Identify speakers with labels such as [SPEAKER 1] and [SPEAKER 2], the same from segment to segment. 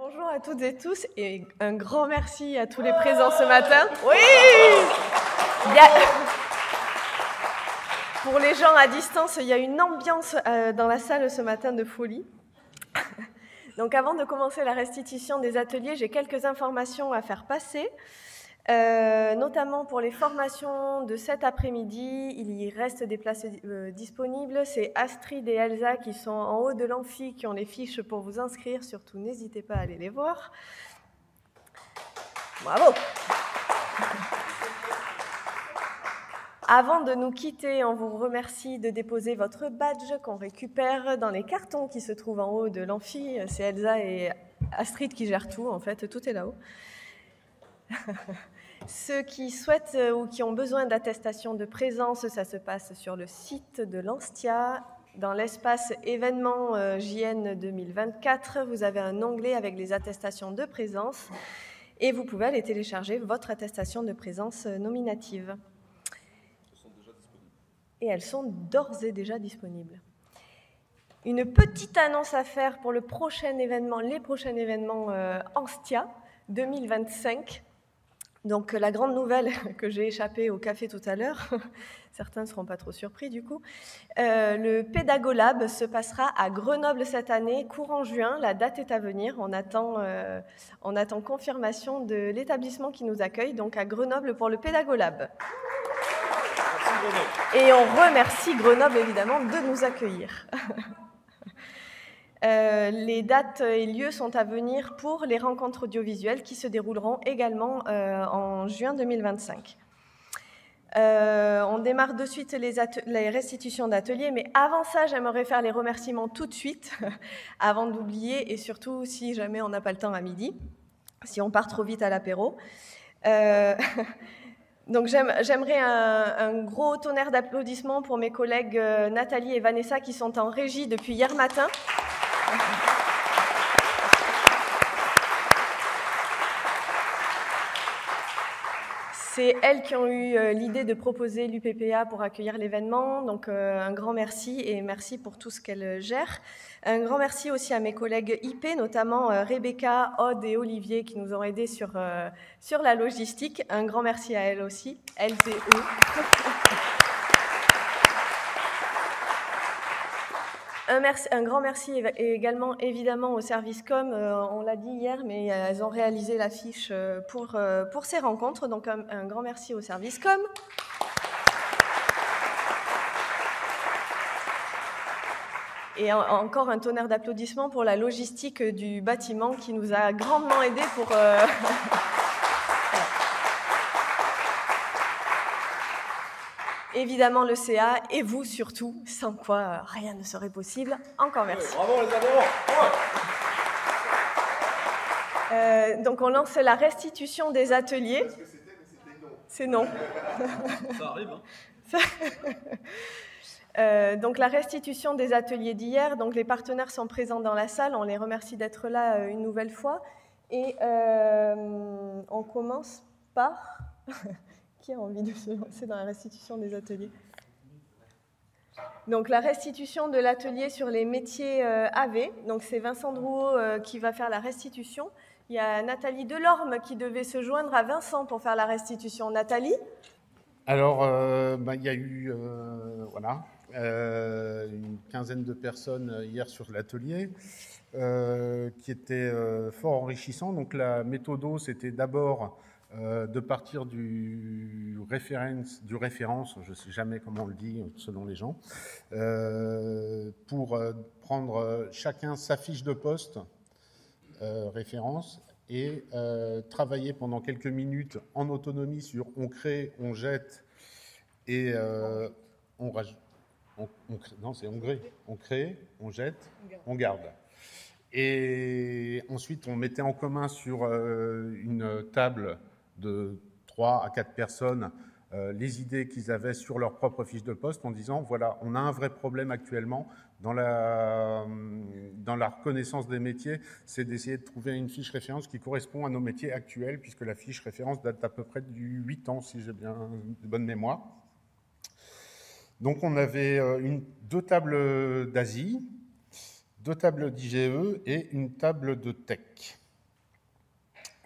[SPEAKER 1] Bonjour à toutes et tous et un grand merci à tous les présents ce matin. Oui. Pour les gens à distance, il y a une ambiance dans la salle ce matin de folie. Donc avant de commencer la restitution des ateliers, j'ai quelques informations à faire passer. Notamment pour les formations de cet après-midi, il y reste des places disponibles. C'est Astrid et Elsa qui sont en haut de l'amphi, qui ont les fiches pour vous inscrire. Surtout, n'hésitez pas à aller les voir. Bravo! Avant de nous quitter, on vous remercie de déposer votre badge qu'on récupère dans les cartons qui se trouvent en haut de l'amphi. C'est Elsa et Astrid qui gèrent tout, en fait, tout est là-haut. Ceux qui souhaitent ou qui ont besoin d'attestation de présence, ça se passe sur le site de l'Anstia. Dans l'espace événement JN 2024, vous avez un onglet avec les attestations de présence et vous pouvez aller télécharger votre attestation de présence nominative. Et elles sont d'ores et déjà disponibles. Une petite annonce à faire pour le prochain événement, les prochains événements Anstia 2025. Donc la grande nouvelle que j'ai échappé au café tout à l'heure, certains ne seront pas trop surpris du coup, le Pédagolab se passera à Grenoble cette année, courant juin, la date est à venir, on attend confirmation de l'établissement qui nous accueille, donc à Grenoble pour le Pédagolab. Et on remercie Grenoble évidemment de nous accueillir. Les dates et lieux sont à venir pour les rencontres audiovisuelles qui se dérouleront également en juin 2025. On démarre de suite les restitutions d'ateliers, mais avant ça, j'aimerais faire les remerciements tout de suite, avant d'oublier, et surtout si jamais on n'a pas le temps à midi, si on part trop vite à l'apéro. Donc j'aimerais un gros tonnerre d'applaudissements pour mes collègues Nathalie et Vanessa qui sont en régie depuis hier matin. C'est elles qui ont eu l'idée de proposer l'UPPA pour accueillir l'événement, donc un grand merci et merci pour tout ce qu'elles gèrent. Un grand merci aussi à mes collègues IP, notamment Rebecca, Aude et Olivier qui nous ont aidés sur la logistique. Un grand merci à elles aussi, elles et eux. Un grand merci également évidemment au service com, on l'a dit hier, mais elles ont réalisé l'affiche pour ces rencontres, donc un grand merci au service com. Et encore un tonnerre d'applaudissements pour la logistique du bâtiment qui nous a grandement aidés pour... Évidemment le CA et vous surtout, sans quoi rien ne serait possible. Encore merci.
[SPEAKER 2] Bravo les amours.
[SPEAKER 1] Donc on lance la restitution des ateliers.
[SPEAKER 2] Parce que c'était, mais c'était non.
[SPEAKER 1] C'est non.
[SPEAKER 2] Ça arrive, hein.
[SPEAKER 1] Donc la restitution des ateliers d'hier, donc les partenaires sont présents dans la salle, on les remercie d'être là une nouvelle fois. Et on commence par... Qui a envie de se lancer dans la restitution des ateliers? Donc la restitution de l'atelier sur les métiers AV, donc c'est Vincent Drouot qui va faire la restitution. Il y a Nathalie Delorme qui devait se joindre à Vincent pour faire la restitution. Nathalie?
[SPEAKER 3] Alors, il y a eu une quinzaine de personnes hier sur l'atelier qui était fort enrichissant. Donc la méthode, c'était d'abord de partir du référence, je ne sais jamais comment on le dit selon les gens, pour prendre chacun sa fiche de poste, référence, et travailler pendant quelques minutes en autonomie sur on crée, on jette et on rajoute. On crée, on jette, on garde. Et ensuite, on mettait en commun sur une table de 3 à 4 personnes les idées qu'ils avaient sur leur propre fiche de poste en disant, voilà, on a un vrai problème actuellement dans la reconnaissance des métiers, c'est d'essayer de trouver une fiche référence qui correspond à nos métiers actuels, puisque la fiche référence date à peu près du 8 ans, si j'ai bien de bonne mémoire. Donc on avait 2 tables d'Asie, 2 tables d'IGE et une table de tech.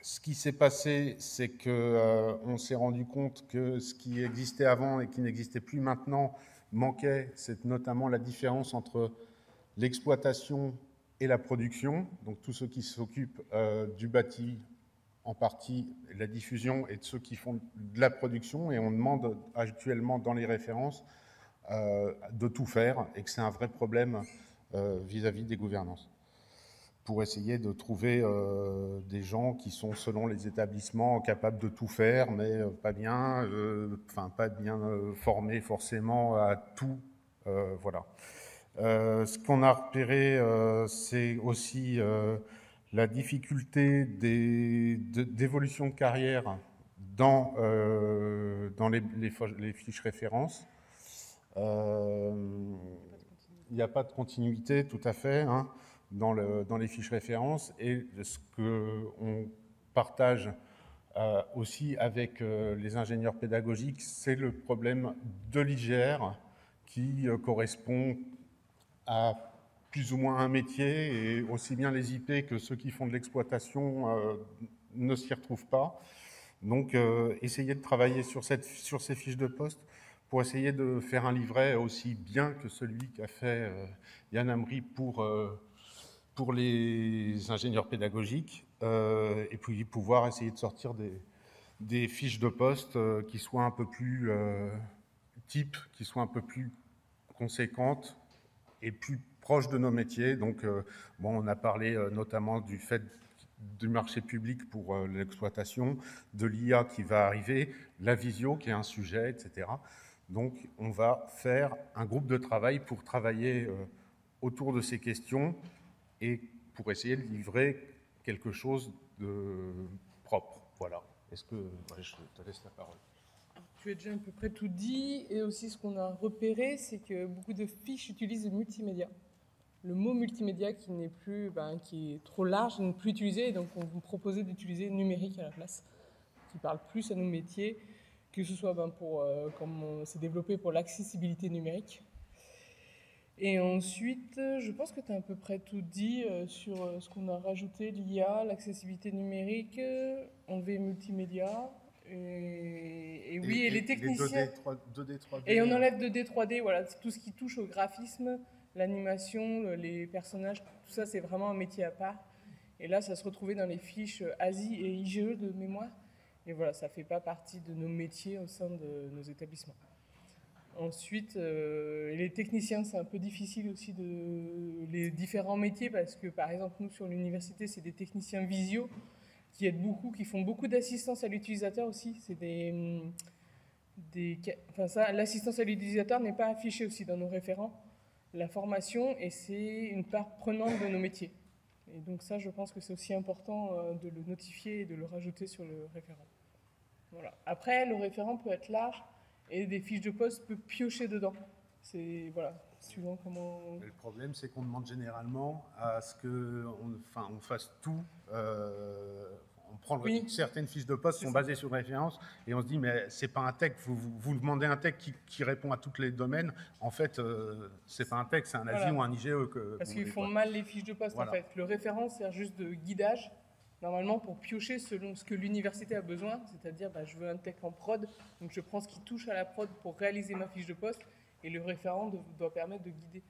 [SPEAKER 3] Ce qui s'est passé, c'est qu'on s'est rendu compte que ce qui existait avant et qui n'existait plus maintenant manquait, c'est notamment la différence entre l'exploitation et la production, donc tous ceux qui s'occupent du bâti en partie, la diffusion, et de ceux qui font de la production, et on demande actuellement dans les références de tout faire, et que c'est un vrai problème vis-à-vis des gouvernances, pour essayer de trouver des gens qui sont, selon les établissements, capables de tout faire, mais pas bien formés forcément à tout. Voilà. Ce qu'on a repéré, c'est aussi la difficulté d'évolution de carrière dans les fiches références. Il n'y a pas de continuité, tout à fait, hein, dans les fiches références. Et ce qu'on partage aussi avec les ingénieurs pédagogiques, c'est le problème de l'IGR qui correspond à plus ou moins un métier, et aussi bien les IP que ceux qui font de l'exploitation ne s'y retrouvent pas. Donc, essayer de travailler sur ces fiches de poste pour essayer de faire un livret aussi bien que celui qu'a fait Yann Amri pour les ingénieurs pédagogiques, et puis pouvoir essayer de sortir des fiches de poste qui soient un peu plus types, qui soient un peu plus conséquentes et plus proches de nos métiers. Donc, on a parlé notamment du fait du marché public pour l'exploitation, de l'IA qui va arriver, la visio qui est un sujet, etc. Donc, on va faire un groupe de travail pour travailler autour de ces questions et pour essayer de livrer quelque chose de propre. Voilà. Est-ce que... Ouais, je te laisse la parole.
[SPEAKER 4] Tu as déjà à peu près tout dit, et aussi ce qu'on a repéré, c'est que beaucoup de fiches utilisent le multimédia. Le mot multimédia qui n'est plus, qui est trop large, n'est plus utilisé, et donc on vous proposait d'utiliser numérique à la place, qui parle plus à nos métiers, que ce soit pour, comme on s'est développé pour l'accessibilité numérique. Et ensuite, je pense que tu as à peu près tout dit sur ce qu'on a rajouté, l'IA, l'accessibilité numérique, enlever multimédia. Et oui, et les techniciens.
[SPEAKER 3] Les 2D, 3D.
[SPEAKER 4] Et on enlève 2D, 3D, voilà, tout ce qui touche au graphisme, l'animation, les personnages, tout ça, c'est vraiment un métier à part. Et là, ça se retrouvait dans les fiches ASI et IGE de mémoire. Et voilà, ça ne fait pas partie de nos métiers au sein de nos établissements. Ensuite, les techniciens, c'est un peu difficile aussi les différents métiers, parce que, par exemple, nous, sur l'université, c'est des techniciens visio, qui aident beaucoup, qui font beaucoup d'assistance à l'utilisateur aussi. C'est l'assistance à l'utilisateur n'est pas affichée aussi dans nos référents. La formation, et c'est une part prenante de nos métiers. Et donc ça, je pense que c'est aussi important de le notifier et de le rajouter sur le référent. Voilà. Après, le référent peut être large et des fiches de poste peuvent piocher dedans. C'est voilà, suivant comment.
[SPEAKER 3] Mais le problème, c'est qu'on demande généralement à ce qu'on fasse tout. On prend certaines fiches de poste sont basées sur référence, et on se dit mais c'est pas un tech. Vous demandez un tech qui répond à tous les domaines. En fait, c'est pas un tech, c'est un ASI ou un IGE
[SPEAKER 4] parce qu'ils font mal les fiches de poste. Voilà. En fait, le référent sert juste de guidage. Normalement, pour piocher selon ce que l'université a besoin, c'est-à-dire je veux un tech en prod, donc je prends ce qui touche à la prod pour réaliser ma fiche de poste, et le référent doit permettre de guider.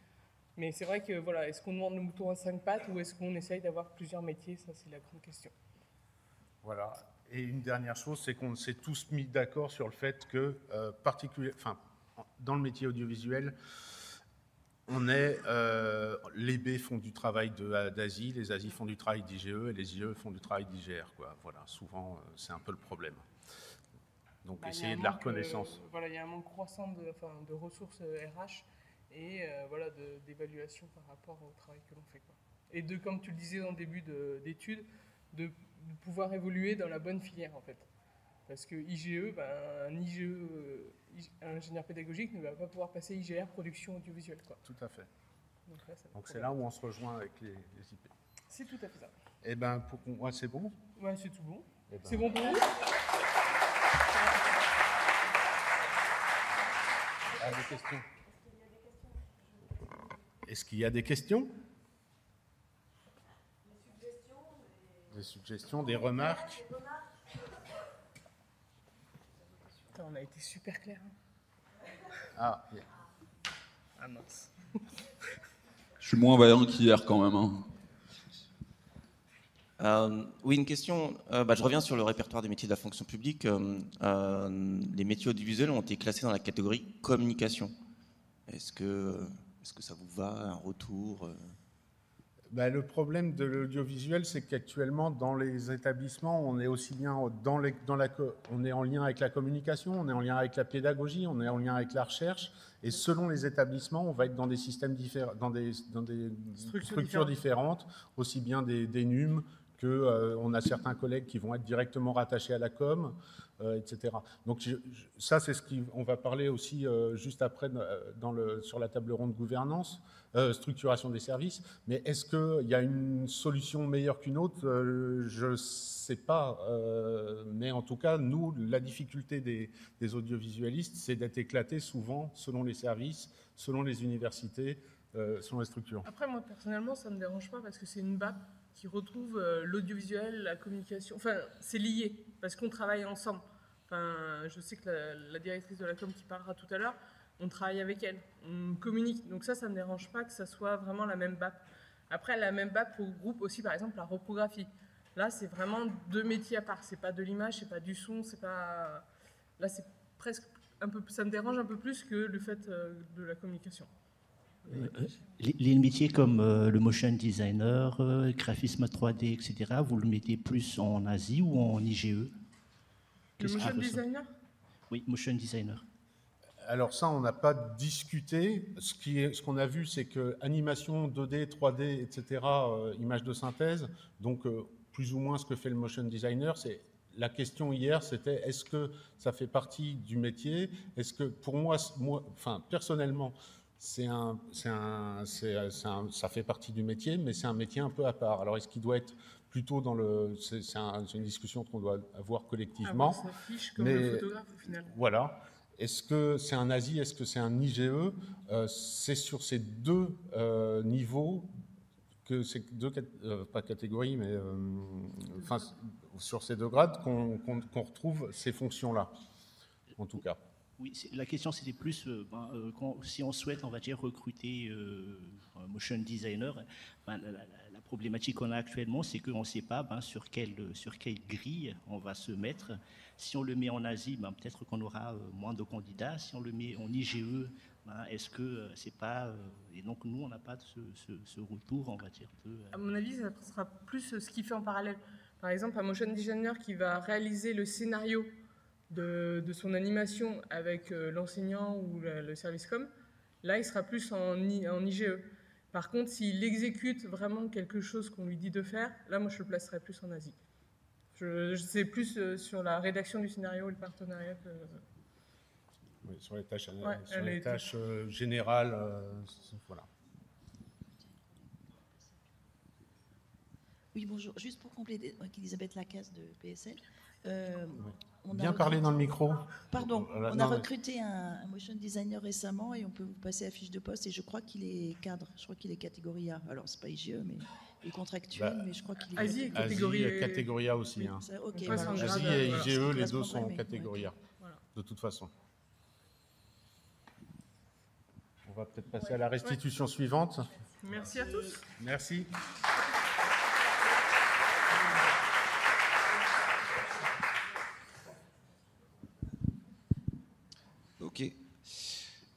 [SPEAKER 4] Mais c'est vrai que voilà, est-ce qu'on demande le mouton à 5 pattes ou est-ce qu'on essaye d'avoir plusieurs métiers? Ça, c'est la grande question.
[SPEAKER 3] Voilà. Et une dernière chose, c'est qu'on s'est tous mis d'accord sur le fait que, dans le métier audiovisuel, les B font du travail d'ASI, les ASI font du travail d'IGE et les IGE font du travail d'IGR. Voilà, souvent, c'est un peu le problème. Donc, essayer de la reconnaissance.
[SPEAKER 4] Il y a un manque croissant de ressources RH et d'évaluation par rapport au travail que l'on fait. Et comme tu le disais en début d'études, de pouvoir évoluer dans la bonne filière, en fait. Parce que IGE, un ingénieur pédagogique ne va pas pouvoir passer IGR production audiovisuelle.
[SPEAKER 3] Tout à fait. Donc c'est là où on se rejoint avec les IP.
[SPEAKER 4] C'est tout à fait ça.
[SPEAKER 3] Et c'est bon?
[SPEAKER 4] Ouais, c'est tout bon. C'est bon pour vous?
[SPEAKER 3] Des questions? Est-ce qu'il y a des questions? Des suggestions, des remarques?
[SPEAKER 4] Putain, on a été super clair.
[SPEAKER 3] Ah,
[SPEAKER 4] Ah mince.
[SPEAKER 5] Je suis moins vaillant qu'hier quand même.
[SPEAKER 6] Oui, une question. Je reviens sur le répertoire des métiers de la fonction publique. Les métiers audiovisuels ont été classés dans la catégorie communication. Est-ce que ça vous va, un retour
[SPEAKER 3] Le problème de l'audiovisuel, c'est qu'actuellement, dans les établissements, on est aussi bien on est en lien avec la communication, on est en lien avec la pédagogie, on est en lien avec la recherche. Et selon les établissements, on va être dans des systèmes différents, dans des structures différentes, aussi bien des NUM que on a certains collègues qui vont être directement rattachés à la com, etc. Donc ça, c'est ce qu'on va parler aussi juste après sur la table ronde gouvernance, structuration des services. Mais est-ce qu'il y a une solution meilleure qu'une autre? Je ne sais pas. Mais en tout cas, nous, la difficulté des audiovisualistes, c'est d'être éclatés souvent selon les services, selon les universités, selon les structures.
[SPEAKER 4] Après, moi, personnellement, ça ne me dérange pas parce que c'est une BAP qui retrouve l'audiovisuel, la communication. Enfin, c'est lié parce qu'on travaille ensemble. Enfin, je sais que la directrice de la com qui parlera tout à l'heure, on travaille avec elle, on communique. Donc ça ne me dérange pas que ça soit vraiment la même BAP. Après, la même BAP regroupe aussi, par exemple, la reprographie. Là, c'est vraiment deux métiers à part. C'est pas de l'image, c'est pas du son, c'est pas... Là, c'est presque un peu... Ça me dérange un peu plus que le fait de la communication.
[SPEAKER 7] Les métiers comme le motion designer, graphisme 3D, etc., vous le mettez plus en Asie ou en IGE?
[SPEAKER 4] Le motion designer?
[SPEAKER 7] Oui, motion designer.
[SPEAKER 3] Alors ça, on n'a pas discuté. Ce qu'on a vu, c'est que animation 2D, 3D, etc., images de synthèse, donc plus ou moins ce que fait le motion designer, c'est... La question hier, c'était est-ce que ça fait partie du métier? Est-ce que pour moi, personnellement, ça fait partie du métier, mais c'est un métier un peu à part. Alors, est-ce qu'il doit être plutôt dans le... C'est une discussion qu'on doit avoir collectivement.
[SPEAKER 4] Ça fiche comme le photographe, au final.
[SPEAKER 3] Voilà. Est-ce que c'est un ASI? Est-ce que c'est un IGE? C'est sur ces deux niveaux que ces deux, pas catégories, mais sur ces deux grades qu'on retrouve ces fonctions-là, en tout cas.
[SPEAKER 7] Oui, la question c'était plus si on souhaite, on va dire, recruter un motion designer, la problématique qu'on a actuellement, c'est qu'on ne sait pas sur quelle grille on va se mettre. Si on le met en Asie, peut-être qu'on aura moins de candidats. Si on le met en IGE, est-ce que c'est pas... et donc nous, on n'a pas ce retour, on va dire.
[SPEAKER 4] À mon avis, ça sera plus ce qu'il fait en parallèle. Par exemple, un motion designer qui va réaliser le scénario de son animation avec l'enseignant ou le service com, là, il sera plus en IGE. Par contre, s'il exécute vraiment quelque chose qu'on lui dit de faire, là, moi, je le placerai plus en Asie. C'est plus sur la rédaction du scénario et le partenariat que...
[SPEAKER 3] Oui, sur les tâches, générales, voilà.
[SPEAKER 8] Oui, bonjour. Juste pour compléter, Elisabeth Lacasse de PSL.
[SPEAKER 3] Bien parler dans le micro.
[SPEAKER 8] Pardon, on a recruté un motion designer récemment et on peut vous passer la fiche de poste et je crois qu'il est cadre, je crois qu'il est catégorie A. Alors, c'est pas IGE, mais il est contractuel, mais je crois qu'il est...
[SPEAKER 4] Asie
[SPEAKER 3] catégorie A aussi.
[SPEAKER 8] Oui,
[SPEAKER 3] hein.
[SPEAKER 8] ça, okay,
[SPEAKER 3] Asie et IGE, les deux sont catégorie A, de toute façon. On va peut-être passer à la restitution suivante.
[SPEAKER 4] Merci à tous.
[SPEAKER 3] Merci.
[SPEAKER 9] Ok.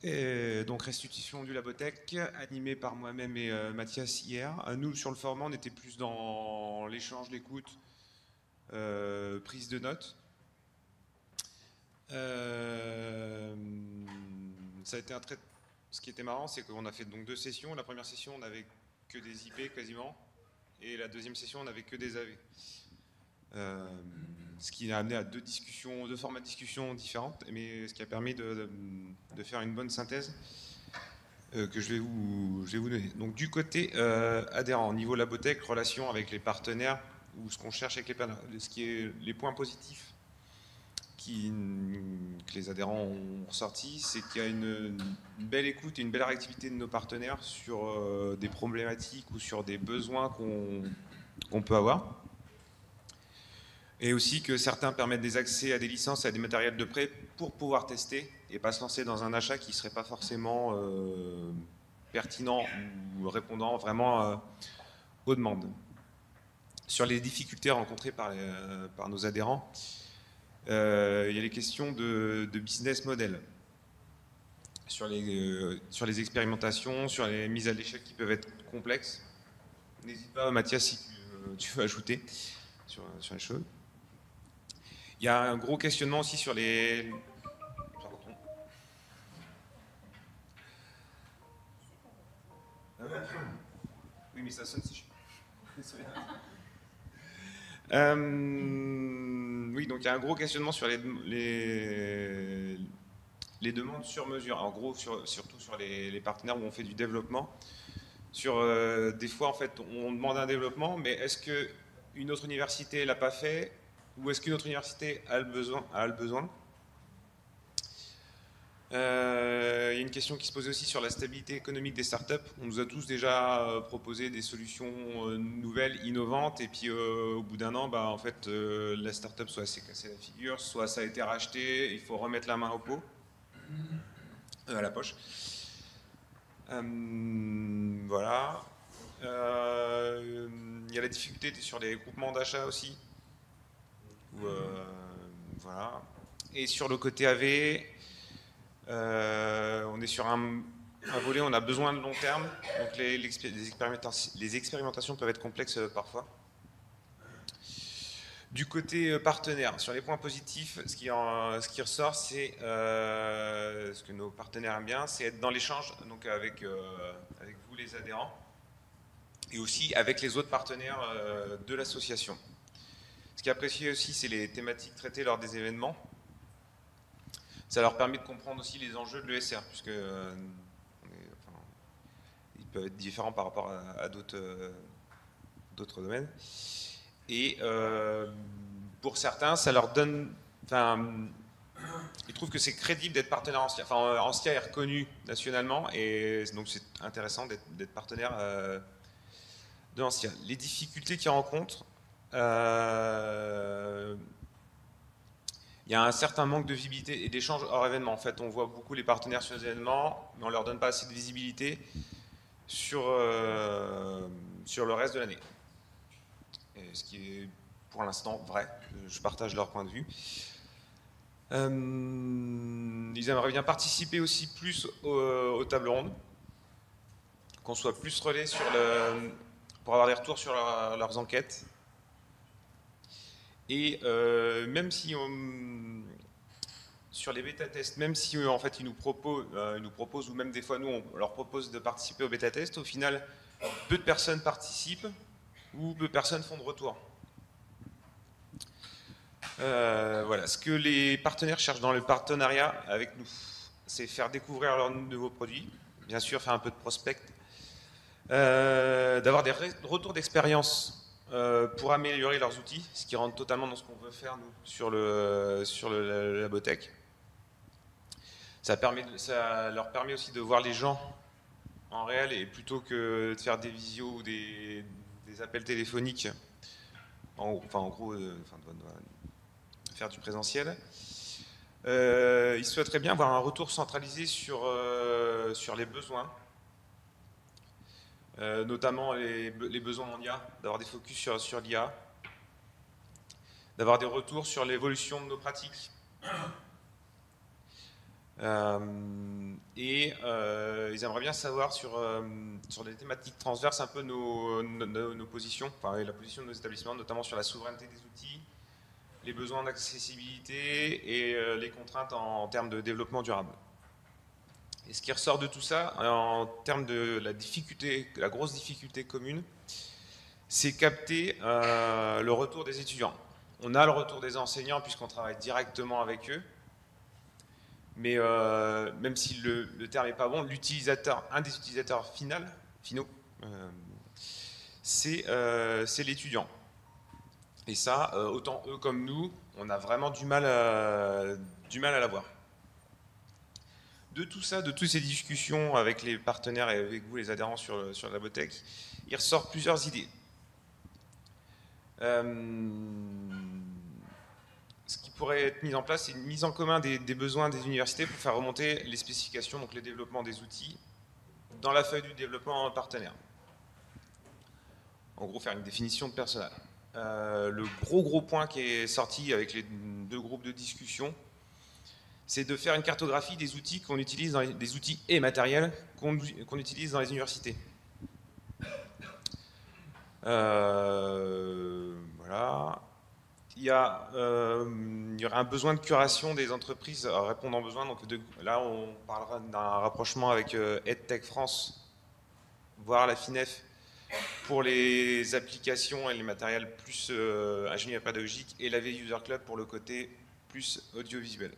[SPEAKER 9] Et donc restitution du Labothèque, animée par moi-même et Mathias hier. Nous, sur le format, on était plus dans l'échange, l'écoute, prise de notes. Ça a été un très... Ce qui était marrant, c'est qu'on a fait donc 2 sessions. La première session, on n'avait que des IP quasiment. Et la deuxième session, on n'avait que des AV. Ce qui a amené à 2 formats de discussion différentes, mais ce qui a permis de faire une bonne synthèse que je vais vous donner. Donc du côté adhérent, au niveau Labothèque, relation avec les partenaires, ou ce qu'on cherche avec les partenaires, ce qui est les points positifs que les adhérents ont ressortis, c'est qu'il y a une belle écoute et une belle réactivité de nos partenaires sur des problématiques ou sur des besoins qu'on peut avoir. Et aussi que certains permettent des accès à des licences, à des matériels de prêt pour pouvoir tester et pas se lancer dans un achat qui ne serait pas forcément pertinent ou répondant vraiment aux demandes. Sur les difficultés rencontrées par nos adhérents, il y a les questions de business model. Sur les expérimentations, sur les mises à l'échelle qui peuvent être complexes. N'hésite pas, Mathias, si tu veux ajouter sur les choses. Il y a un gros questionnement aussi sur les... Oui, mais ça sonne si je... Oui, donc il y a un gros questionnement sur les demandes sur mesure. En gros, surtout sur les partenaires où on fait du développement. Des fois, en fait, on demande un développement, mais est-ce qu'une autre université ne l'a pas fait, ou est-ce qu'une autre université a le besoin? Il y a une question qui se posait aussi sur la stabilité économique des startups. On nous a tous déjà proposé des solutions nouvelles, innovantes, et puis au bout d'un an, en fait, la startup soit s'est cassée la figure, soit ça a été racheté, il faut remettre la main au pot, à la poche. Voilà. Il y a la difficulté sur les groupements d'achat aussi. Voilà. Et sur le côté AV, on est sur un volet, on a besoin de long terme, donc les expérimentations peuvent être complexes parfois. Du côté partenaire, sur les points positifs, ce qui ressort, c'est ce que nos partenaires aiment bien, c'est être dans l'échange, donc avec vous les adhérents, et aussi avec les autres partenaires de l'association. Ce qui est apprécié aussi, c'est les thématiques traitées lors des événements. Ça leur permet de comprendre aussi les enjeux de l'ESR, puisque ils peuvent être différents par rapport à d'autres domaines. Et pour certains, ça leur donne... ils trouvent que c'est crédible d'être partenaire Anstia. Anstia est reconnu nationalement, et donc c'est intéressant d'être partenaire de Anstia. Les difficultés qu'ils rencontrent, il y a un certain manque de visibilité et d'échange hors événement. En fait, on voit beaucoup les partenaires sur les événements, mais on ne leur donne pas assez de visibilité sur le reste de l'année. Ce qui est pour l'instant vrai, je partage leur point de vue. Ils aimeraient bien participer aussi plus aux tables rondes, qu'on soit plus relais pour avoir des retours sur leurs enquêtes. Et même si sur les bêta-tests, même si en fait ils nous proposent, ou même des fois nous on leur propose de participer au bêta-test, au final peu de personnes participent ou peu de personnes font de retour. Voilà, ce que les partenaires cherchent dans le partenariat avec nous, c'est faire découvrir leurs nouveaux produits, bien sûr faire un peu de prospect, d'avoir des retours d'expérience pour améliorer leurs outils, ce qui rentre totalement dans ce qu'on veut faire nous sur la Labotech. Ça leur permet aussi de voir les gens en réel, et plutôt que de faire des visios ou des appels téléphoniques, en gros, faire du présentiel. Ils souhaiteraient bien avoir un retour centralisé sur les besoins, notamment les besoins en IA, d'avoir des focus sur l'IA, d'avoir des retours sur l'évolution de nos pratiques. Ils aimeraient bien savoir sur des thématiques transverses un peu nos positions, la position de nos établissements, notamment sur la souveraineté des outils, les besoins d'accessibilité et les contraintes en termes de développement durable. Et ce qui ressort de tout ça, en termes de la grosse difficulté commune, c'est capter le retour des étudiants. On a le retour des enseignants puisqu'on travaille directement avec eux, mais même si le terme n'est pas bon, un des utilisateurs finaux, c'est l'étudiant. Et ça, autant eux comme nous, on a vraiment du mal à l'avoir. De tout ça, de toutes ces discussions avec les partenaires et avec vous, les adhérents sur la Labotech, il ressort plusieurs idées. pourrait être mise en place, c'est une mise en commun des besoins des universités pour faire remonter les spécifications, donc le développement des outils, dans la feuille du développement partenaire. En gros, faire une définition de personnel. Le gros point qui est sorti avec les 2 groupes de discussion, c'est de faire une cartographie des outils qu'on utilise, des outils et matériels qu'on utilise dans les universités. Voilà. Il y aurait un besoin de curation des entreprises répondant aux besoins. Donc là, on parlera d'un rapprochement avec EdTech France, voire la FINEF, pour les applications et les matériels plus ingénierie pédagogique, et l'AV User Club pour le côté plus audiovisuel.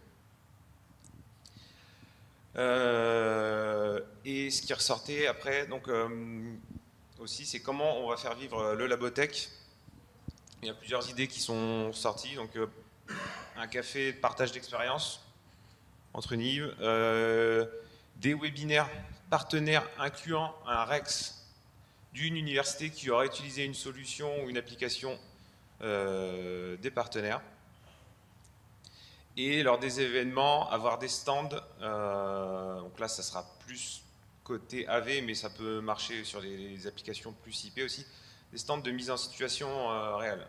[SPEAKER 9] Et ce qui ressortait après, donc, aussi, c'est comment on va faire vivre le Labotech. Il y a plusieurs idées qui sont sorties, donc un café de partage d'expérience entre UNIV, des webinaires partenaires incluant un REX d'une université qui aurait utilisé une solution ou une application des partenaires. Et lors des événements, avoir des stands, donc là ça sera plus côté AV, mais ça peut marcher sur des applications plus IP aussi, des stands de mise en situation réelle.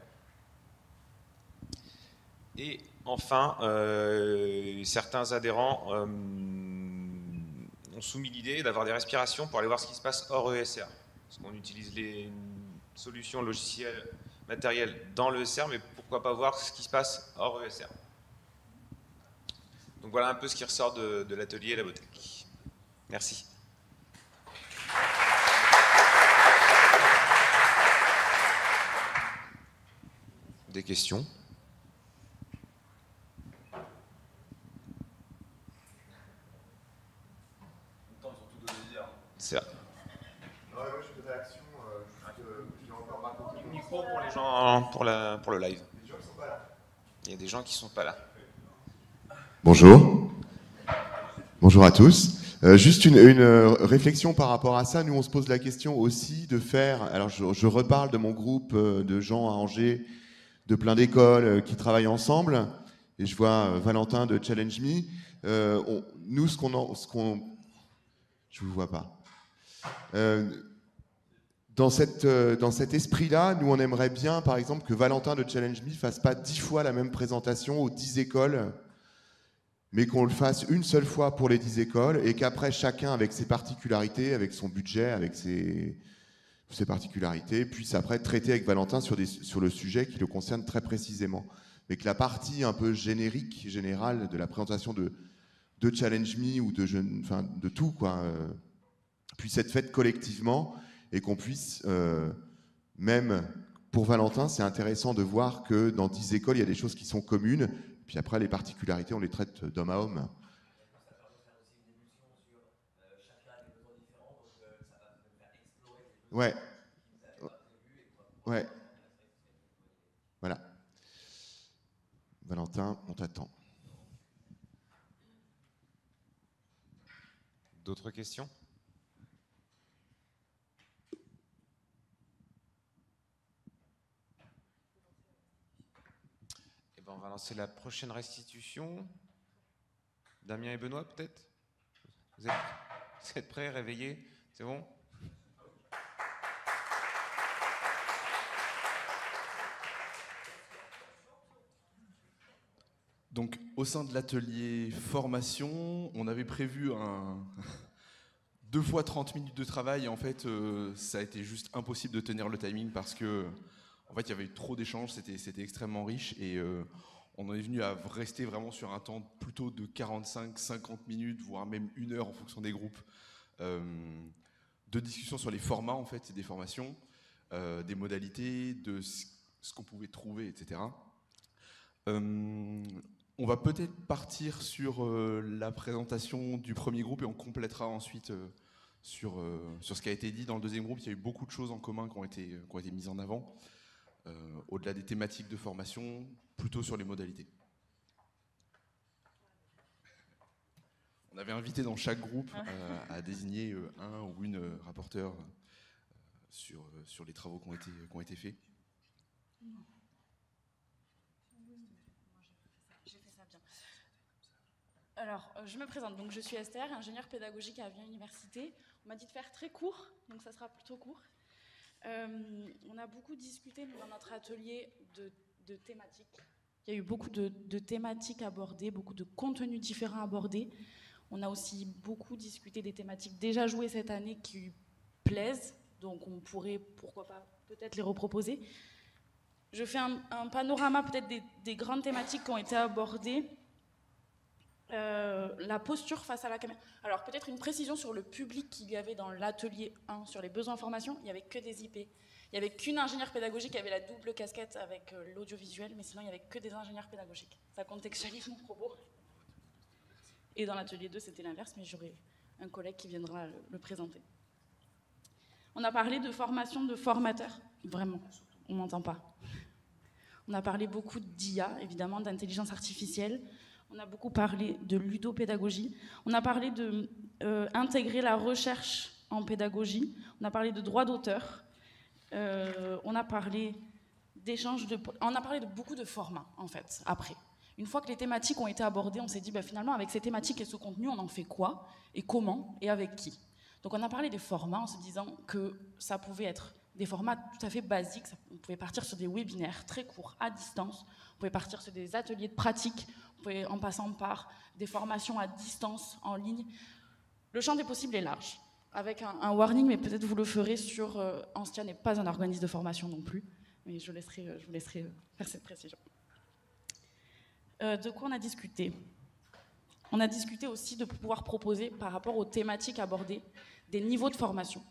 [SPEAKER 9] Et enfin, certains adhérents ont soumis l'idée d'avoir des respirations pour aller voir ce qui se passe hors ESR. Parce qu'on utilise les solutions logicielles, matérielles dans l'ESR, mais pourquoi pas voir ce qui se passe hors ESR. Donc voilà un peu ce qui ressort de l'atelier Labotech. Merci. Des questions? C'est vrai.
[SPEAKER 2] Ouais, je fais des réactions. J'ai encore raconté mon
[SPEAKER 9] Micro pour les gens, pour le live.
[SPEAKER 2] Les gens qui sont pas là.
[SPEAKER 9] Il y a des gens qui sont pas là.
[SPEAKER 2] Bonjour. Bonjour à tous. Juste une réflexion par rapport à ça. Nous, on se pose la question aussi de faire... Alors, je reparle de mon groupe de gens à Angers, de plein d'écoles qui travaillent ensemble. Et je vois Valentin de Challenge Me. Nous, ce qu'on... Je ne vous vois pas. Dans cet esprit-là, nous, on aimerait bien, par exemple, que Valentin de Challenge Me ne fasse pas 10 fois la même présentation aux 10 écoles, mais qu'on le fasse une seule fois pour les 10 écoles, et qu'après, chacun, avec ses particularités, avec son budget, avec ses particularités, puisse après traiter avec Valentin sur le sujet qui le concerne très précisément. Mais que la partie un peu générique, générale de la présentation de Challenge Me ou de tout, quoi, puisse être faite collectivement, et qu'on puisse, même pour Valentin, c'est intéressant de voir que dans 10 écoles, il y a des choses qui sont communes, puis après, les particularités, on les traite d'homme à homme. Ouais. Ouais. Voilà. Valentin, on t'attend.
[SPEAKER 9] D'autres questions? Eh ben, on va lancer la prochaine restitution. Damien et Benoît, peut-être? Vous êtes prêts, réveillés? C'est bon?
[SPEAKER 10] Donc, au sein de l'atelier formation, on avait prévu 2 fois 30 minutes de travail. Et en fait, ça a été juste impossible de tenir le timing parce que, en fait, il y avait eu trop d'échanges, c'était extrêmement riche. Et on en est venu à rester vraiment sur un temps plutôt de 45-50 minutes, voire même 1 heure en fonction des groupes, de discussion sur les formats, en fait, des formations, des modalités, de ce qu'on pouvait trouver, etc. On va peut-être partir sur la présentation du premier groupe et on complétera ensuite sur ce qui a été dit dans le deuxième groupe. Il y a eu beaucoup de choses en commun qui ont été mises en avant, au-delà des thématiques de formation, plutôt sur les modalités. On avait invité dans chaque groupe à désigner un ou une rapporteur sur les travaux qui ont été faits.
[SPEAKER 11] Alors, je me présente. Donc, je suis Esther, ingénieure pédagogique à Avion Université. On m'a dit de faire très court, donc ça sera plutôt court. On a beaucoup discuté dans notre atelier de thématiques. Il y a eu beaucoup de thématiques abordées, beaucoup de contenus différents abordés. On a aussi beaucoup discuté des thématiques déjà jouées cette année qui plaisent, donc on pourrait, pourquoi pas, peut-être les reproposer. Je fais un panorama peut-être des grandes thématiques qui ont été abordées. La posture face à la caméra. Alors peut-être une précision sur le public qu'il y avait dans l'atelier 1 sur les besoins en formation. Il n'y avait que des IP. Il n'y avait qu'une ingénieure pédagogique qui avait la double casquette avec l'audiovisuel, mais sinon il n'y avait que des ingénieurs pédagogiques. Ça contextualise mon propos. Et dans l'atelier 2 c'était l'inverse, mais j'aurai un collègue qui viendra le présenter. On a parlé de formation de formateurs. Vraiment, on m'entend pas. On a parlé beaucoup d'IA, évidemment, d'intelligence artificielle. On a beaucoup parlé de ludopédagogie. On a parlé de intégrer la recherche en pédagogie. On a parlé de droit d'auteur. On a parlé d'échanges on a parlé de beaucoup de formats, en fait, après. Une fois que les thématiques ont été abordées, on s'est dit, finalement, avec ces thématiques et ce contenu, on en fait quoi, et comment, et avec qui. Donc on a parlé des formats en se disant que ça pouvait être des formats tout à fait basiques. On pouvait partir sur des webinaires très courts, à distance. On pouvait partir sur des ateliers de pratique, en passant par des formations à distance, en ligne. Le champ des possibles est large. Avec un warning, mais peut-être vous le ferez sur... Anstia n'est pas un organisme de formation non plus, mais je vous laisserai faire cette précision. De quoi on a discuté ? On a discuté aussi de pouvoir proposer, par rapport aux thématiques abordées, des niveaux de formation.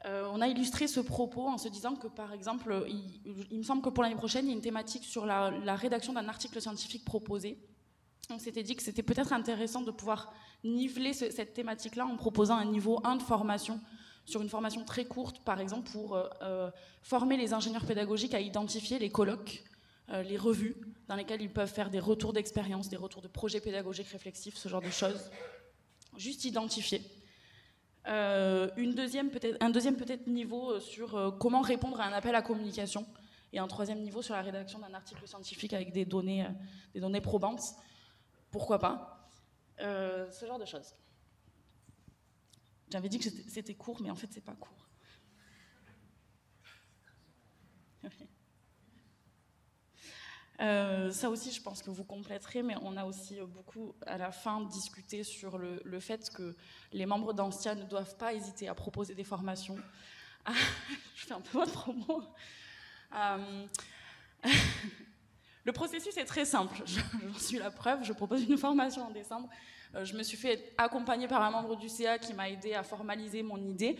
[SPEAKER 11] On a illustré ce propos en se disant que, par exemple, il me semble que pour l'année prochaine, il y a une thématique sur la rédaction d'un article scientifique proposé. On s'était dit que c'était peut-être intéressant de pouvoir niveler cette thématique-là en proposant un niveau 1 de formation, sur une formation très courte, par exemple, pour former les ingénieurs pédagogiques à identifier les colloques, les revues, dans lesquelles ils peuvent faire des retours d'expérience, des retours de projets pédagogiques réflexifs, ce genre de choses. Juste identifier. Un deuxième peut-être niveau sur comment répondre à un appel à communication, et un troisième niveau sur la rédaction d'un article scientifique avec des données probantes. Pourquoi pas, ce genre de choses. J'avais dit que c'était court, mais en fait c'est pas court. Ça aussi, je pense que vous compléterez, mais on a aussi beaucoup, à la fin, discuté sur le fait que les membres d'Anstia ne doivent pas hésiter à proposer des formations. Je fais un peu votre promo. Le processus est très simple, j'en suis la preuve. Je propose une formation en décembre. Je me suis fait accompagner par un membre du CA qui m'a aidé à formaliser mon idée.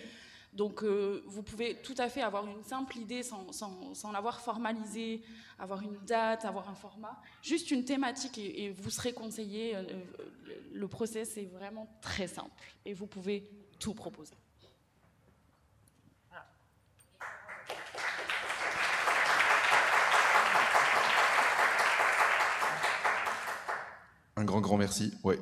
[SPEAKER 11] Donc vous pouvez tout à fait avoir une simple idée sans l'avoir formalisée, avoir une date, avoir un format, juste une thématique et vous serez conseillé. Le process est vraiment très simple et vous pouvez tout proposer. Voilà.
[SPEAKER 10] Un grand merci. Ouais.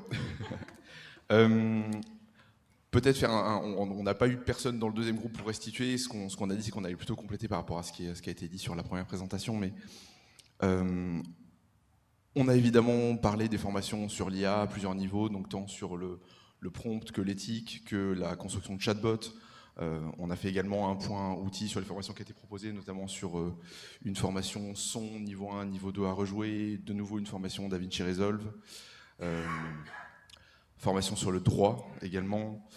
[SPEAKER 10] Peut-être faire on n'a pas eu personne dans le deuxième groupe pour restituer. Ce qu'on a dit, c'est qu'on allait plutôt compléter par rapport à ce qui a été dit sur la première présentation. Mais on a évidemment parlé des formations sur l'IA à plusieurs niveaux, donc tant sur le prompt que l'éthique, que la construction de chatbots. On a fait également un point outil sur les formations qui étaient proposées, notamment sur une formation son niveau 1, niveau 2 à rejouer, de nouveau une formation DaVinci Resolve. Formation sur le droit également,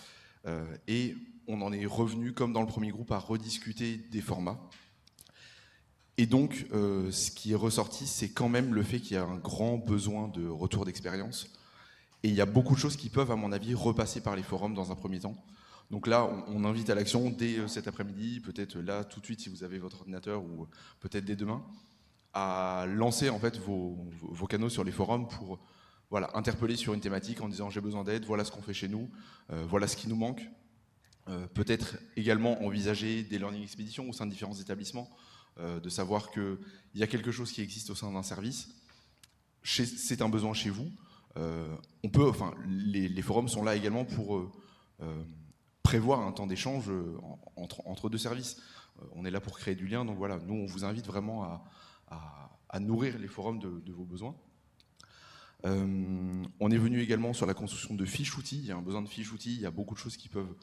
[SPEAKER 10] et on en est revenu, comme dans le premier groupe, à rediscuter des formats. Et donc, ce qui est ressorti, c'est quand même le fait qu'il y a un grand besoin de retour d'expérience, et il y a beaucoup de choses qui peuvent, à mon avis, repasser par les forums dans un premier temps. Donc là, on invite à l'action dès cet après-midi, peut-être là, tout de suite, si vous avez votre ordinateur, ou peut-être dès demain, à lancer en fait vos canaux sur les forums pour... Voilà, interpeller sur une thématique en disant j'ai besoin d'aide, voilà ce qu'on fait chez nous, voilà ce qui nous manque. Peut-être également envisager des learning expéditions au sein de différents établissements, de savoir qu'il y a quelque chose qui existe au sein d'un service, c'est un besoin chez vous. Les forums sont là également pour prévoir un temps d'échange entre deux services. On est là pour créer du lien, donc voilà, nous on vous invite vraiment à nourrir les forums de vos besoins. On est venu également sur la construction de fiches outils. Il y a un besoin de fiches outils. Il y a beaucoup de choses qui peuvent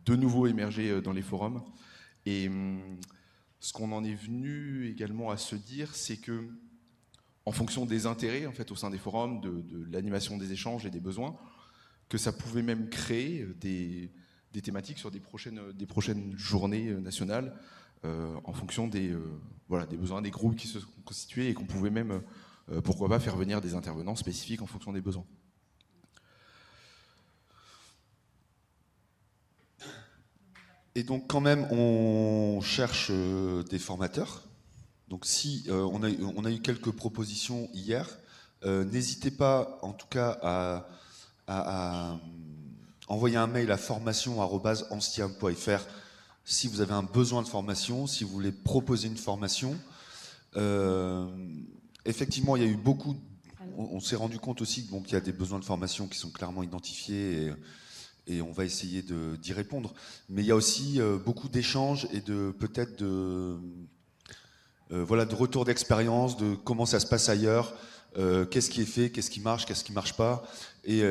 [SPEAKER 10] de nouveau émerger dans les forums. Et ce qu'on en est venu également à se dire, c'est que en fonction des intérêts en fait, au sein des forums, de l'animation des échanges et des besoins, que ça pouvait même créer des thématiques sur des prochaines journées nationales en fonction des besoins des groupes qui se sont constitués et qu'on pouvait même, pourquoi pas, faire venir des intervenants spécifiques en fonction des besoins.
[SPEAKER 12] Et donc quand même, on cherche des formateurs. Donc si on a eu quelques propositions hier, n'hésitez pas en tout cas à envoyer un mail à formation@anstia.fr si vous avez un besoin de formation, si vous voulez proposer une formation. Effectivement, il y a eu beaucoup... On s'est rendu compte aussi qu'il y a des besoins de formation qui sont clairement identifiés et on va essayer d'y répondre. Mais il y a aussi beaucoup d'échanges et peut-être de retour d'expérience, de comment ça se passe ailleurs, qu'est-ce qui est fait, qu'est-ce qui marche pas. Et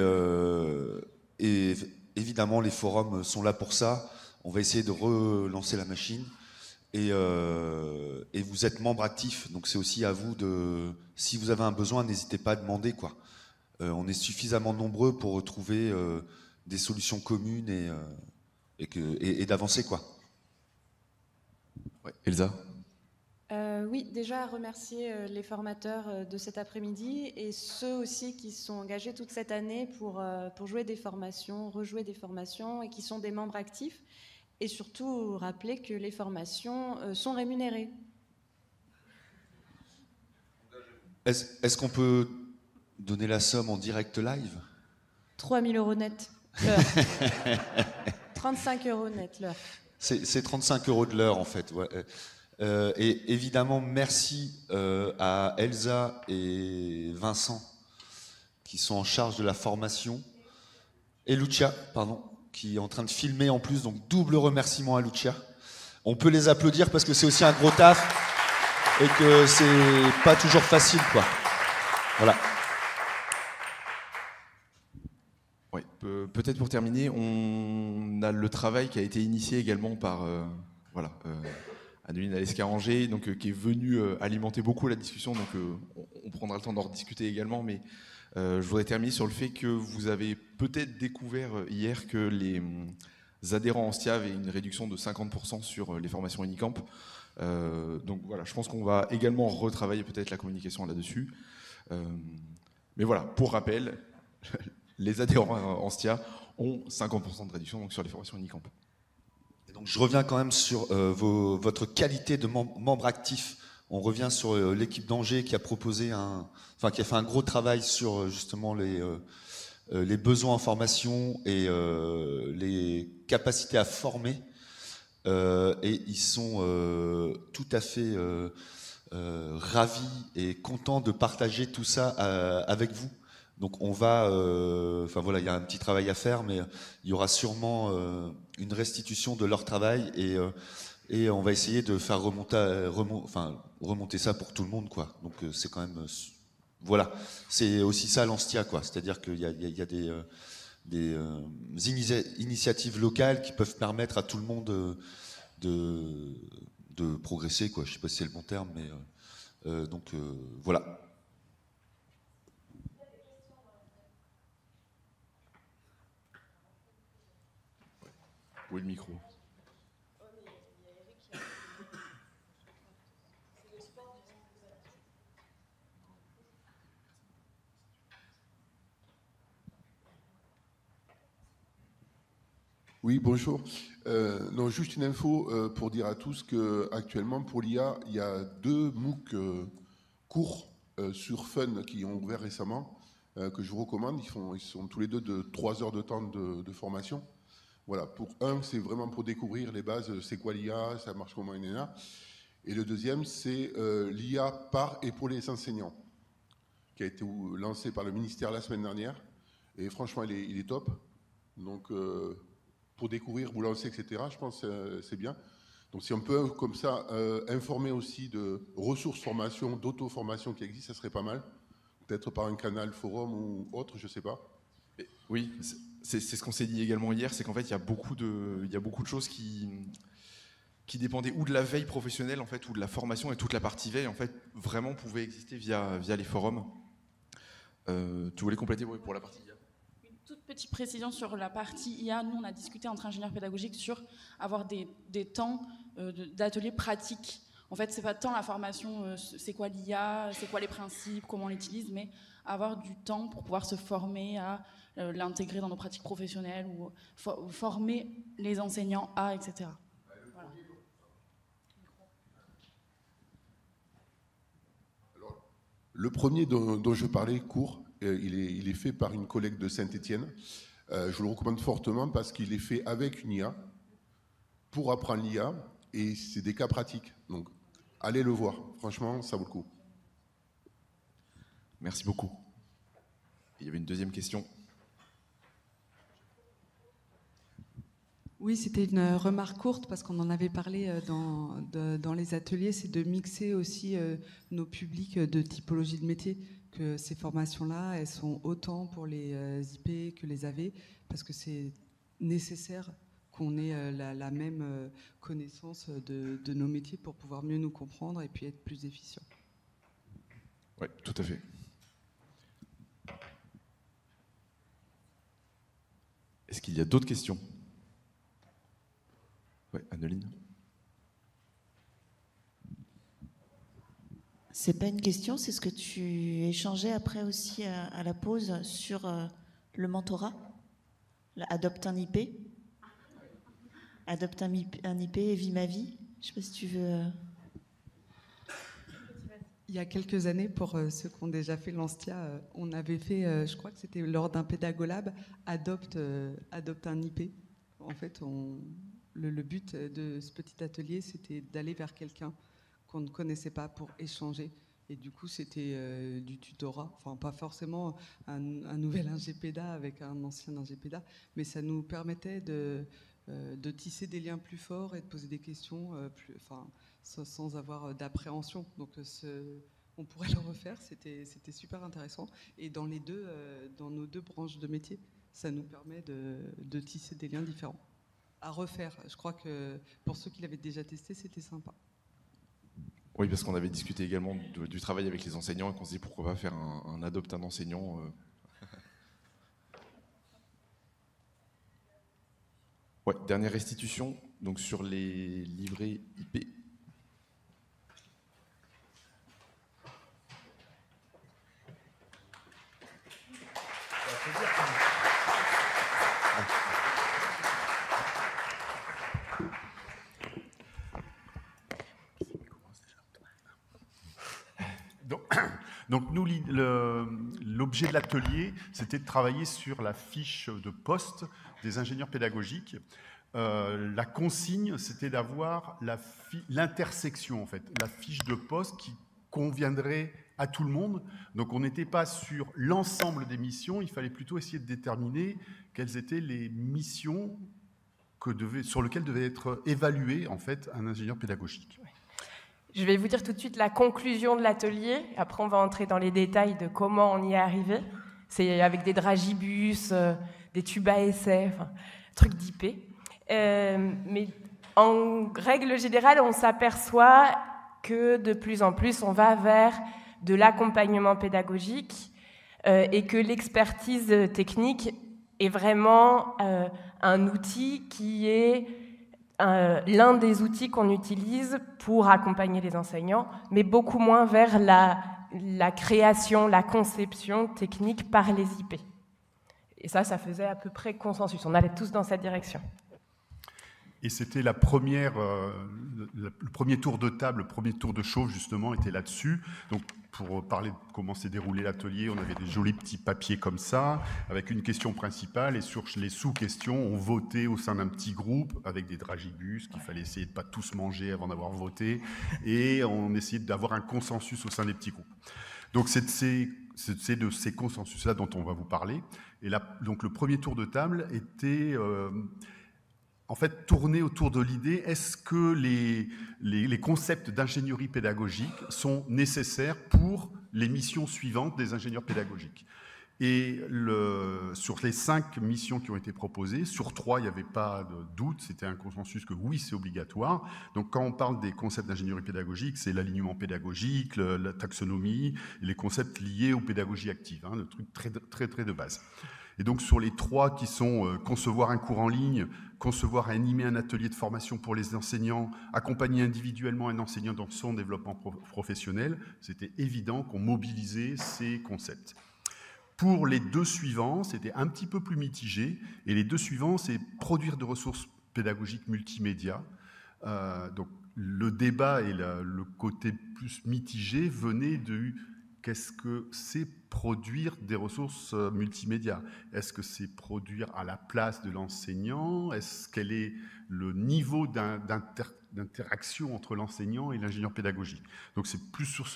[SPEAKER 12] évidemment, les forums sont là pour ça. On va essayer de relancer la machine. Et vous êtes membre actif, donc c'est aussi à vous de... Si vous avez un besoin, n'hésitez pas à demander, quoi. On est suffisamment nombreux pour retrouver des solutions communes et d'avancer, quoi.
[SPEAKER 10] Ouais. Elsa ?
[SPEAKER 13] Oui, déjà remercier les formateurs de cet après-midi et ceux aussi qui se sont engagés toute cette année pour jouer des formations, rejouer des formations et qui sont des membres actifs. Et surtout rappeler que les formations sont rémunérées.
[SPEAKER 12] Est-ce qu'on peut donner la somme en direct live ?
[SPEAKER 13] 3 000 € net l'heure. 35 € net l'heure.
[SPEAKER 12] C'est 35 € de l'heure en fait. Ouais. Et évidemment, merci à Elsa et Vincent qui sont en charge de la formation. Et Lucia, pardon, qui est en train de filmer en plus, donc double remerciement à Lucia. On peut les applaudir parce que c'est aussi un gros taf et que c'est pas toujours facile, quoi. Voilà.
[SPEAKER 10] Oui, peut-être pour terminer, on a le travail qui a été initié également par Adeline Alesca-Angers, donc qui est venue alimenter beaucoup la discussion, donc on prendra le temps d'en rediscuter également, mais je voudrais terminer sur le fait que vous avez peut-être découvert hier que les adhérents Anstia avaient une réduction de 50% sur les formations Unicamp. Donc voilà, je pense qu'on va également retravailler peut-être la communication là-dessus. Mais voilà, pour rappel, les adhérents Anstia ont 50% de réduction donc, sur les formations Unicamp.
[SPEAKER 12] Et donc je reviens quand même sur votre qualité de membre actif. On revient sur l'équipe d'Angers qui a proposé qui a fait un gros travail sur justement les besoins en formation et les capacités à former. Et ils sont tout à fait ravis et contents de partager tout ça avec vous. Donc on va, il y a un petit travail à faire, mais il y aura sûrement une restitution de leur travail et on va essayer de faire remonter ça pour tout le monde, quoi. Donc c'est quand même, voilà, c'est aussi ça l'Anstia, quoi. C'est-à-dire qu'il y a des initiatives locales qui peuvent permettre à tout le monde de progresser, quoi. Je sais pas si c'est le bon terme, mais voilà.
[SPEAKER 10] Où est le micro ?
[SPEAKER 14] Oui, bonjour. Non, juste une info pour dire à tous qu'actuellement, pour l'IA, il y a 2 MOOC courts sur Fun qui ont ouvert récemment, que je vous recommande. Ils sont tous les deux de 3 heures de temps de formation. Voilà, pour un, c'est vraiment pour découvrir les bases, c'est quoi l'IA, ça marche comment, etc. Et le deuxième, c'est l'IA par et pour les enseignants, qui a été lancé par le ministère la semaine dernière. Et franchement, il est top. Donc, pour découvrir, vous lancer, etc., je pense que c'est bien. Donc, si on peut, comme ça, informer aussi de ressources formation, d'auto-formation qui existent, ça serait pas mal. peut-être par un canal forum ou autre, je ne sais pas.
[SPEAKER 10] Oui, c'est ce qu'on s'est dit également hier, c'est qu'en fait, il y a beaucoup de choses qui dépendaient ou de la veille professionnelle, en fait, ou de la formation, et toute la partie veille, en fait, vraiment pouvait exister via les forums. Tu voulais compléter pour la partie IA?
[SPEAKER 11] Une toute petite précision sur la partie IA. Nous, on a discuté entre ingénieurs pédagogiques sur avoir des temps d'ateliers pratiques. En fait, c'est pas tant la formation, c'est quoi l'IA, c'est quoi les principes, comment on l'utilise, mais avoir du temps pour pouvoir se former à l'intégrer dans nos pratiques professionnelles ou former les enseignants à, etc. Voilà.
[SPEAKER 14] Alors, le premier dont je parlais, court, il est fait par une collègue de Saint-Étienne. Je le recommande fortement parce qu'il est fait avec une IA, pour apprendre l'IA, et c'est des cas pratiques. Donc, allez le voir. Franchement, ça vaut le coup.
[SPEAKER 10] Merci beaucoup. Il y avait une deuxième question.
[SPEAKER 15] Oui, c'était une remarque courte parce qu'on en avait parlé dans les ateliers, c'est de mixer aussi nos publics de typologie de métier, que ces formations-là, elles sont autant pour les IP que les AV, parce que c'est nécessaire qu'on ait la même connaissance de nos métiers pour pouvoir mieux nous comprendre et puis être plus efficient.
[SPEAKER 10] Oui, tout à fait. Est-ce qu'il y a d'autres questions? Oui, Anneline.
[SPEAKER 8] C'est pas une question, c'est ce que tu échangeais après aussi à la pause sur le mentorat. Adopte un IP. Adopte un IP et vis ma vie. Je sais pas si tu veux...
[SPEAKER 15] Il y a quelques années, pour ceux qui ont déjà fait l'Anstia, on avait fait, je crois que c'était lors d'un pédagolab, adopte un IP. En fait, le but de ce petit atelier, c'était d'aller vers quelqu'un qu'on ne connaissait pas pour échanger. Et du coup, c'était du tutorat. Enfin, pas forcément un nouvel ingépéda avec un ancien ingépéda, mais ça nous permettait de tisser des liens plus forts et de poser des questions sans avoir d'appréhension. Donc, on pourrait le refaire, c'était super intéressant. Et dans nos deux branches de métier, ça nous permet de tisser des liens différents. À refaire, je crois que pour ceux qui l'avaient déjà testé, c'était sympa.
[SPEAKER 10] Oui, parce qu'on avait discuté également du travail avec les enseignants et qu'on se dit pourquoi pas faire un adopte un enseignant. Ouais, dernière restitution, donc sur les livrets IP.
[SPEAKER 3] Donc nous, l'objet de l'atelier, c'était de travailler sur la fiche de poste des ingénieurs pédagogiques. La consigne, c'était d'avoir l'intersection, en fait, la fiche de poste qui conviendrait à tout le monde. Donc on n'était pas sur l'ensemble des missions, il fallait plutôt essayer de déterminer quelles étaient les missions sur lesquelles devait être évalué, en fait, un ingénieur pédagogique.
[SPEAKER 16] Je vais vous dire tout de suite la conclusion de l'atelier. Après, on va entrer dans les détails de comment on y est arrivé. C'est avec des dragibus, des tubes à essai, trucs d'IP. Mais en règle générale, on s'aperçoit que de plus en plus, on va vers de l'accompagnement pédagogique et que l'expertise technique est vraiment un outil qui est l'un des outils qu'on utilise pour accompagner les enseignants, mais beaucoup moins vers la création, la conception technique par les IP. Et ça faisait à peu près consensus. On allait tous dans cette direction.
[SPEAKER 3] Et c'était le premier tour de table, le premier tour de chauffe, justement, était là-dessus. Donc, pour parler de comment s'est déroulé l'atelier, on avait des jolis petits papiers comme ça, avec une question principale, et sur les sous-questions, on votait au sein d'un petit groupe, avec des dragibus, qu'il fallait essayer de ne pas tous manger avant d'avoir voté, et on essayait d'avoir un consensus au sein des petits groupes. Donc, c'est de ces consensus-là dont on va vous parler. Et là, donc, le premier tour de table était... en fait, tourner autour de l'idée, est-ce que les concepts d'ingénierie pédagogique sont nécessaires pour les missions suivantes des ingénieurs pédagogiques? Et sur les 5 missions qui ont été proposées, sur 3, il n'y avait pas de doute, c'était un consensus que oui, c'est obligatoire. Donc quand on parle des concepts d'ingénierie pédagogique, c'est l'alignement pédagogique, la taxonomie, les concepts liés aux pédagogies actives, le truc très de base. Et donc sur les 3 qui sont concevoir un cours en ligne, concevoir et animer un atelier de formation pour les enseignants, accompagner individuellement un enseignant dans son développement professionnel, c'était évident qu'on mobilisait ces concepts. Pour les 2 suivants, c'était un petit peu plus mitigé. Et les 2 suivants, c'est produire de ressources pédagogiques multimédia. Donc le débat et le côté plus mitigé venaient de qu'est-ce que c'est produire des ressources multimédia? Est-ce que c'est produire à la place de l'enseignant? Quel est le niveau d'interaction entre l'enseignant et l'ingénieur pédagogique? Donc c'est plus sur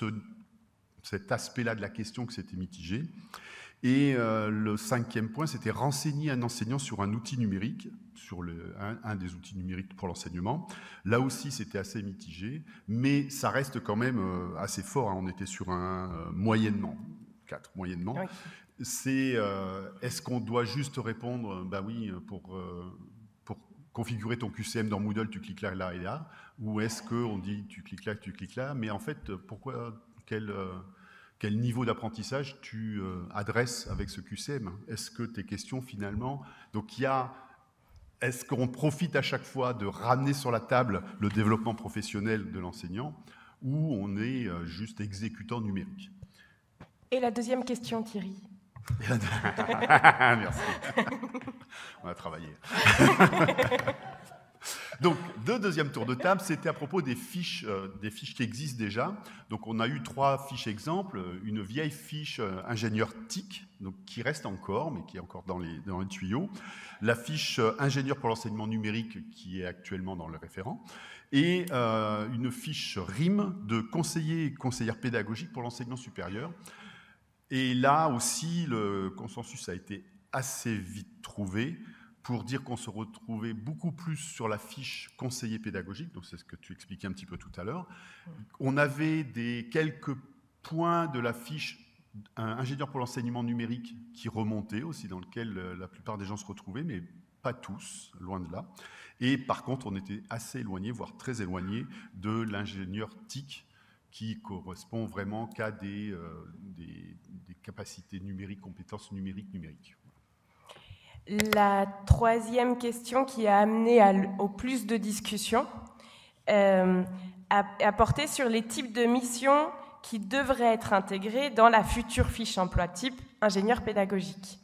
[SPEAKER 3] cet aspect-là de la question que c'était mitigé. Et le 5e point, c'était renseigner un enseignant sur un outil numérique, sur un des outils numériques pour l'enseignement. Là aussi, c'était assez mitigé, mais ça reste quand même assez fort. On était sur un moyennement, 4 moyennement. Oui. C'est est-ce qu'on doit juste répondre, bah oui, pour configurer ton QCM dans Moodle, tu cliques là et là, ou est-ce qu'on dit tu cliques là, mais en fait, pourquoi, quel niveau d'apprentissage tu adresses avec ce QCM? Est-ce que tes questions, finalement... Donc, est-ce qu'on profite à chaque fois de ramener sur la table le développement professionnel de l'enseignant ou on est juste exécutant numérique?
[SPEAKER 16] Et la deuxième question, Thierry?
[SPEAKER 3] Merci. On a travaillé. Donc, deuxième tour de table, c'était à propos des fiches qui existent déjà. Donc, on a eu 3 fiches exemples. Une vieille fiche ingénieur TIC, donc, qui reste encore, mais qui est encore dans les tuyaux. La fiche ingénieur pour l'enseignement numérique, qui est actuellement dans le référent. Et une fiche RIM de conseiller et conseillère pédagogique pour l'enseignement supérieur. Et là aussi, le consensus a été assez vite trouvé pour dire qu'on se retrouvait beaucoup plus sur la fiche conseiller pédagogique, donc c'est ce que tu expliquais un petit peu tout à l'heure. On avait quelques points de la fiche ingénieur pour l'enseignement numérique qui remontaient aussi, dans lequel la plupart des gens se retrouvaient, mais pas tous, loin de là. Et par contre, on était assez éloigné, voire très éloigné, de l'ingénieur TIC, qui correspond vraiment qu'à des capacités numériques, compétences numériques.
[SPEAKER 16] La 3e question qui a amené au plus de discussions a porté sur les types de missions qui devraient être intégrées dans la future fiche emploi type ingénieur pédagogique.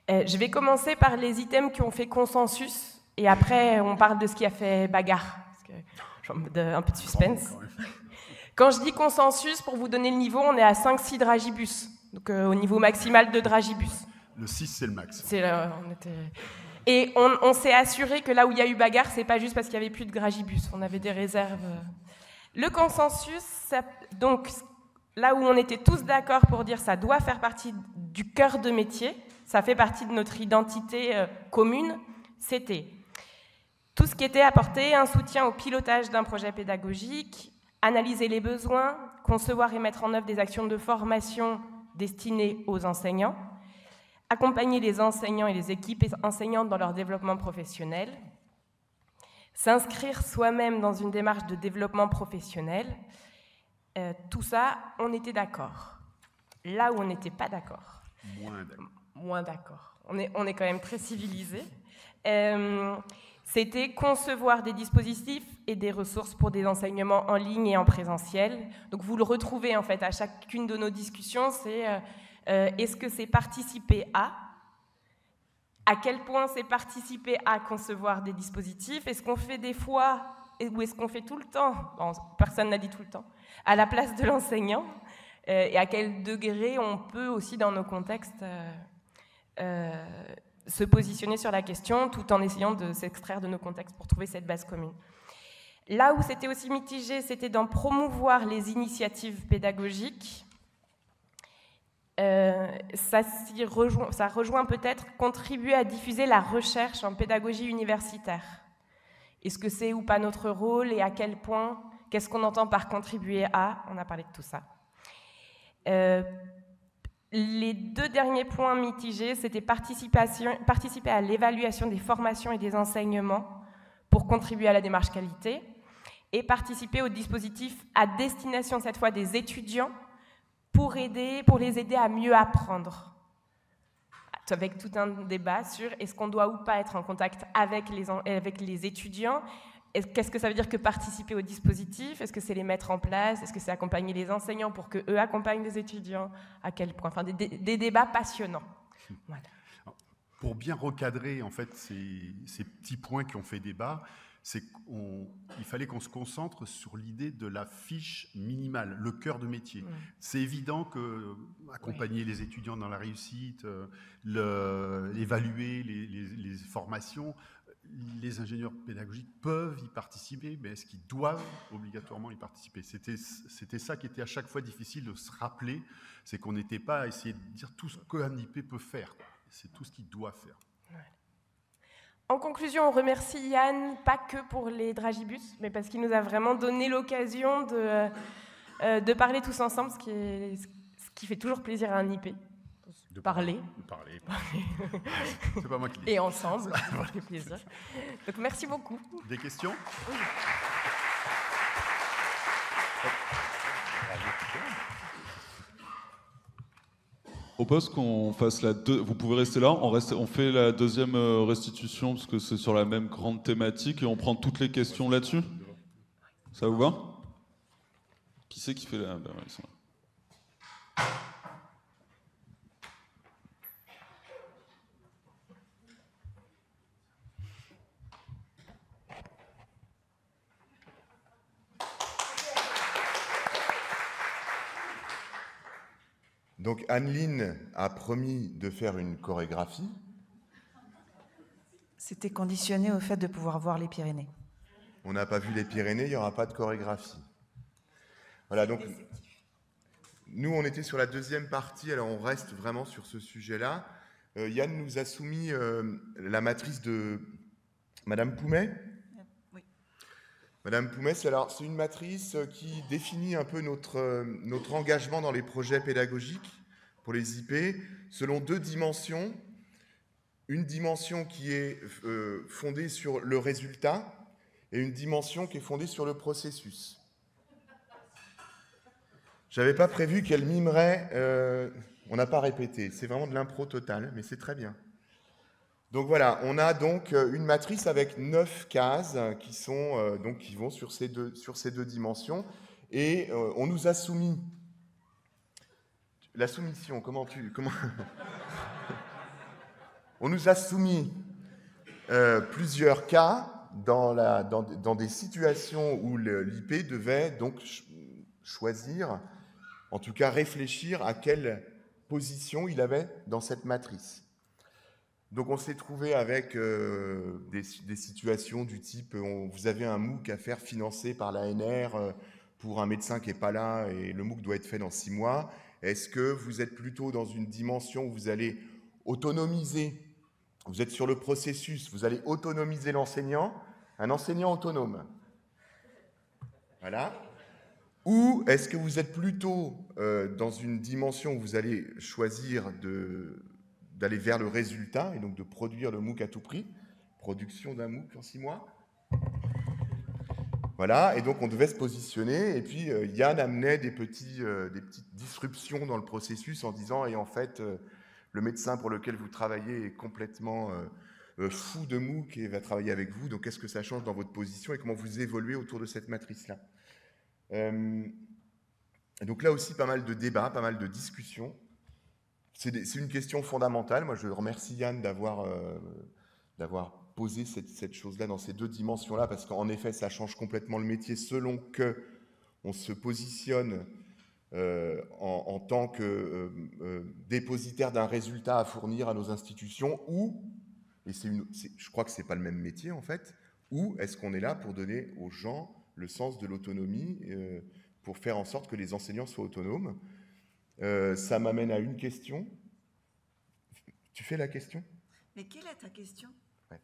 [SPEAKER 16] Je vais commencer par les items qui ont fait consensus et après on parle de ce qui a fait bagarre, parce que un peu de suspense. Quand je dis consensus, pour vous donner le niveau, on est à 5-6 dragibus, donc au niveau maximal de dragibus.
[SPEAKER 3] Le 6, c'est le max.
[SPEAKER 16] Et on s'est assuré que là où il y a eu bagarre, c'est pas juste parce qu'il n'y avait plus de dragibus, on avait des réserves. Le consensus, donc là où on était tous d'accord pour dire ça doit faire partie du cœur de métier, ça fait partie de notre identité commune, c'était tout ce qui était apporté, un soutien au pilotage d'un projet pédagogique, analyser les besoins, concevoir et mettre en œuvre des actions de formation destinées aux enseignants, accompagner les enseignants et les équipes enseignantes dans leur développement professionnel, s'inscrire soi-même dans une démarche de développement professionnel. Tout ça, on était d'accord. Là où on n'était pas d'accord. Moins d'accord. On est quand même très civilisés. C'était concevoir des dispositifs et des ressources pour des enseignements en ligne et en présentiel. Donc vous le retrouvez en fait à chacune de nos discussions, c'est est-ce que c'est participer à quel point c'est participer à concevoir des dispositifs, est-ce qu'on fait des fois ou est-ce qu'on fait tout le temps, bon, personne n'a dit tout le temps, à la place de l'enseignant, et à quel degré on peut aussi dans nos contextes se positionner sur la question tout en essayant de s'extraire de nos contextes pour trouver cette base commune. Là où c'était aussi mitigé, c'était d'en promouvoir les initiatives pédagogiques. Ça rejoint peut-être contribuer à diffuser la recherche en pédagogie universitaire. Est-ce que c'est ou pas notre rôle et à quel point? Qu'est-ce qu'on entend par contribuer à? On a parlé de tout ça. Les 2 derniers points mitigés, c'était participer à l'évaluation des formations et des enseignements pour contribuer à la démarche qualité et participer au dispositif à destination cette fois des étudiants pour les aider à mieux apprendre. Avec tout un débat sur est-ce qu'on doit ou pas être en contact avec les étudiants. Qu'est-ce que ça veut dire que participer au dispositif? Est-ce que c'est les mettre en place? Est-ce que c'est accompagner les enseignants pour qu'eux accompagnent les étudiants? À quel point? Enfin, des débats passionnants. Voilà.
[SPEAKER 3] Pour bien recadrer en fait ces petits points qui ont fait débat, il fallait qu'on se concentre sur l'idée de la fiche minimale, le cœur de métier. C'est évident que accompagner les étudiants dans la réussite, évaluer les formations, les ingénieurs pédagogiques peuvent y participer, mais est-ce qu'ils doivent obligatoirement y participer? C'était ça qui était à chaque fois difficile de se rappeler, c'est qu'on n'était pas à essayer de dire tout ce qu'un IP peut faire, c'est tout ce qu'il doit faire.
[SPEAKER 16] Ouais. En conclusion, on remercie Yann, pas que pour les dragibus, mais parce qu'il nous a vraiment donné l'occasion de parler tous ensemble, ce qui fait toujours plaisir à un IP. De parler.
[SPEAKER 3] C'est pas moi qui dis.
[SPEAKER 16] Et ensemble, ça fait plaisir. Donc merci beaucoup.
[SPEAKER 3] Des questions?
[SPEAKER 16] Oui.
[SPEAKER 5] Je propose qu'on fasse vous pouvez rester là, on fait la deuxième restitution parce que c'est sur la même grande thématique et on prend toutes les questions là-dessus. Ça vous va? Qui c'est qui fait la... Ben ouais, ils sont là.
[SPEAKER 2] Donc Anneline a promis de faire une chorégraphie.
[SPEAKER 17] C'était conditionné au fait de pouvoir voir les Pyrénées.
[SPEAKER 2] On n'a pas vu les Pyrénées, il n'y aura pas de chorégraphie. Voilà, donc nous on était sur la deuxième partie, alors on reste vraiment sur ce sujet-là. Yann nous a soumis la matrice de Madame Poumet.
[SPEAKER 17] Oui.
[SPEAKER 2] Madame Poumet, c'est une matrice qui définit un peu notre engagement dans les projets pédagogiques pour les IP selon 2 dimensions. Une dimension qui est fondée sur le résultat et une dimension qui est fondée sur le processus. J'avais pas prévu qu'elle mimerait, on n'a pas répété, c'est vraiment de l'impro totale, mais c'est très bien. Donc voilà, on a donc une matrice avec 9 cases qui vont sur ces deux dimensions et on nous a soumis la soumission. Comment on nous a soumis plusieurs cas dans des situations où l'IP devait donc choisir, en tout cas réfléchir à quelle position il avait dans cette matrice. Donc on s'est trouvé avec des situations du type vous avez un MOOC à faire financer par l'ANR pour un médecin qui n'est pas là et le MOOC doit être fait dans 6 mois. Est-ce que vous êtes plutôt dans une dimension où vous allez autonomiser, vous êtes sur le processus, vous allez autonomiser l'enseignant, un enseignant autonome. Voilà. Ou est-ce que vous êtes plutôt dans une dimension où vous allez choisir d'aller vers le résultat et donc de produire le MOOC à tout prix, production d'un MOOC en 6 mois. Voilà, et donc on devait se positionner, et puis Yann amenait des petites disruptions dans le processus en disant, et en fait, le médecin pour lequel vous travaillez est complètement fou de MOOC et va travailler avec vous, donc qu'est-ce que ça change dans votre position et comment vous évoluez autour de cette matrice-là. Donc là aussi, pas mal de débats, pas mal de discussions. C'est une question fondamentale. Moi, je remercie Yann d'avoir posé cette chose-là dans ces 2 dimensions-là, parce qu'en effet, ça change complètement le métier selon qu'on se positionne en tant que dépositaire d'un résultat à fournir à nos institutions, ou, et je crois que ce n'est pas le même métier en fait, ou est-ce qu'on est là pour donner aux gens le sens de l'autonomie, pour faire en sorte que les enseignants soient autonomes. Ça m'amène à une question. Tu fais la question?
[SPEAKER 17] Mais quelle est ta question?
[SPEAKER 2] Ouais.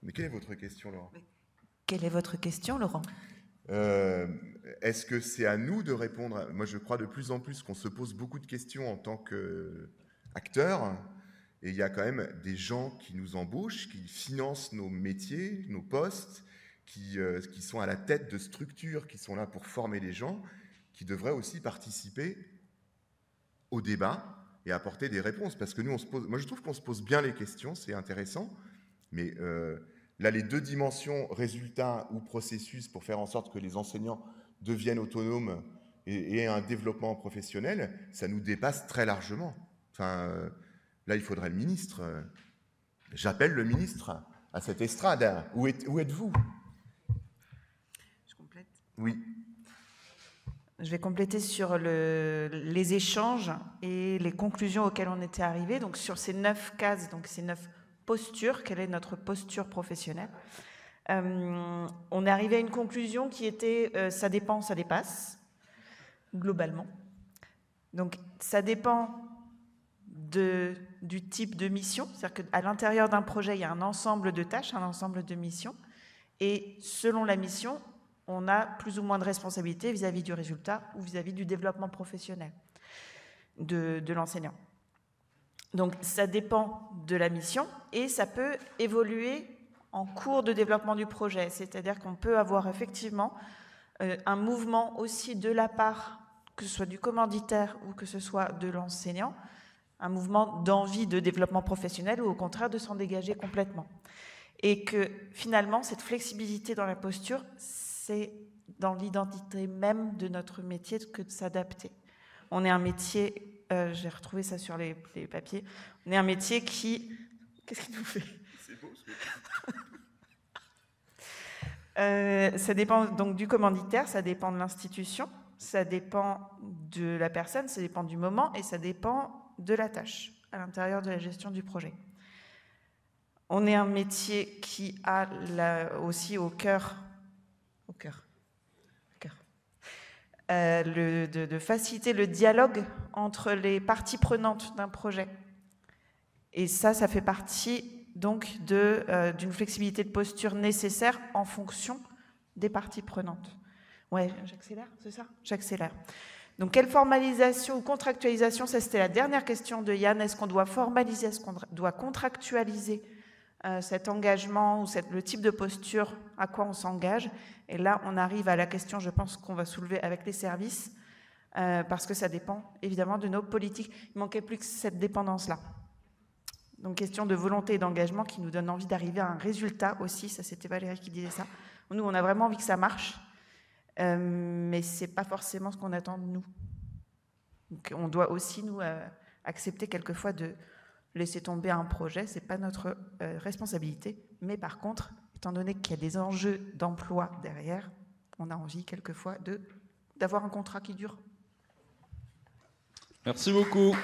[SPEAKER 2] Mais quelle est votre question, Laurent?
[SPEAKER 17] Quelle est votre question, Laurent?
[SPEAKER 2] Est-ce que c'est à nous de répondre? Moi, je crois de plus en plus qu'on se pose beaucoup de questions en tant qu'acteurs. Et il y a quand même des gens qui nous embauchent, qui financent nos métiers, nos postes, qui sont à la tête de structures, qui sont là pour former les gens, qui devraient aussi participer au débat et apporter des réponses. Parce que nous, moi je trouve qu'on se pose bien les questions, c'est intéressant, mais là, les deux dimensions, résultats ou processus, pour faire en sorte que les enseignants deviennent autonomes et aient un développement professionnel, ça nous dépasse très largement. Enfin, là, il faudrait le ministre. J'appelle le ministre à cette estrade. Où êtes-vous?
[SPEAKER 17] Je complète.
[SPEAKER 2] Oui.
[SPEAKER 17] Je vais compléter sur les échanges et les conclusions auxquelles on était arrivé. Donc sur ces 9 cases, donc ces 9 postures, quelle est notre posture professionnelle? On est arrivé à une conclusion qui était ça dépend, ça dépasse, globalement. Donc ça dépend du type de mission, c'est-à-dire qu'à l'intérieur d'un projet, il y a un ensemble de tâches, un ensemble de missions, et selon la mission, on a plus ou moins de responsabilité vis-à-vis du résultat ou vis-à-vis du développement professionnel de l'enseignant. Donc ça dépend de la mission et ça peut évoluer en cours de développement du projet, c'est-à-dire qu'on peut avoir effectivement un mouvement aussi de la part, que ce soit du commanditaire ou que ce soit de l'enseignant, un mouvement d'envie de développement professionnel ou au contraire de s'en dégager complètement. Et que finalement, cette flexibilité dans la posture, c'est dans l'identité même de notre métier que de s'adapter. On est un métier, j'ai retrouvé ça sur les papiers, on est un métier qui... Qu'est-ce qu'il nous fait?
[SPEAKER 2] C'est beau ce que
[SPEAKER 17] ça dépend donc du commanditaire, ça dépend de l'institution, ça dépend de la personne, ça dépend du moment et ça dépend de la tâche à l'intérieur de la gestion du projet. On est un métier qui a aussi au cœur de faciliter le dialogue entre les parties prenantes d'un projet. Et ça fait partie donc d'une flexibilité de posture nécessaire en fonction des parties prenantes. Ouais, j'accélère, c'est ça? J'accélère. Donc, quelle formalisation ou contractualisation? Ça, c'était la dernière question de Yann. Est-ce qu'on doit formaliser, est-ce qu'on doit contractualiser cet engagement ou le type de posture, à quoi on s'engage? Et là, on arrive à la question, je pense, qu'on va soulever avec les services, parce que ça dépend évidemment de nos politiques. Il manquait plus que cette dépendance-là. Donc, question de volonté et d'engagement qui nous donne envie d'arriver à un résultat aussi. Ça, c'était Valérie qui disait ça. Nous, on a vraiment envie que ça marche. Mais ce n'est pas forcément ce qu'on attend de nous. Donc, on doit aussi, nous, accepter quelquefois de laisser tomber un projet. Ce n'est pas notre responsabilité. Mais par contre, étant donné qu'il y a des enjeux d'emploi derrière, on a envie quelquefois d'avoir un contrat qui dure.
[SPEAKER 5] Merci beaucoup.